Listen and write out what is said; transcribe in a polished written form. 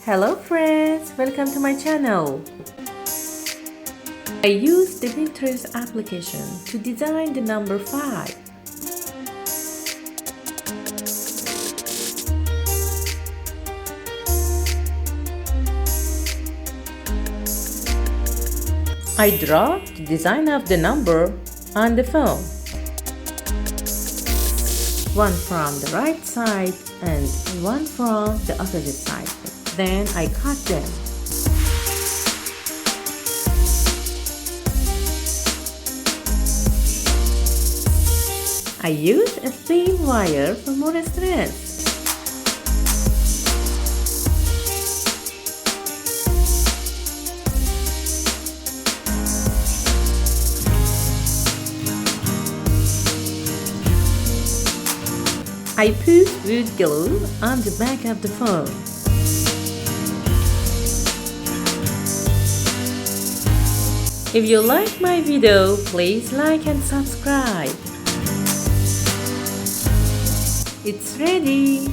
Hello friends, welcome to my channel. I used the Pinterest application to design the number 5. I draw the design of the number on the phone. One from the right side and one from the opposite side. Then I cut them. I use a thin wire for more strength. I put wood glue on the back of the phone. If you like my video, please like and subscribe. It's ready!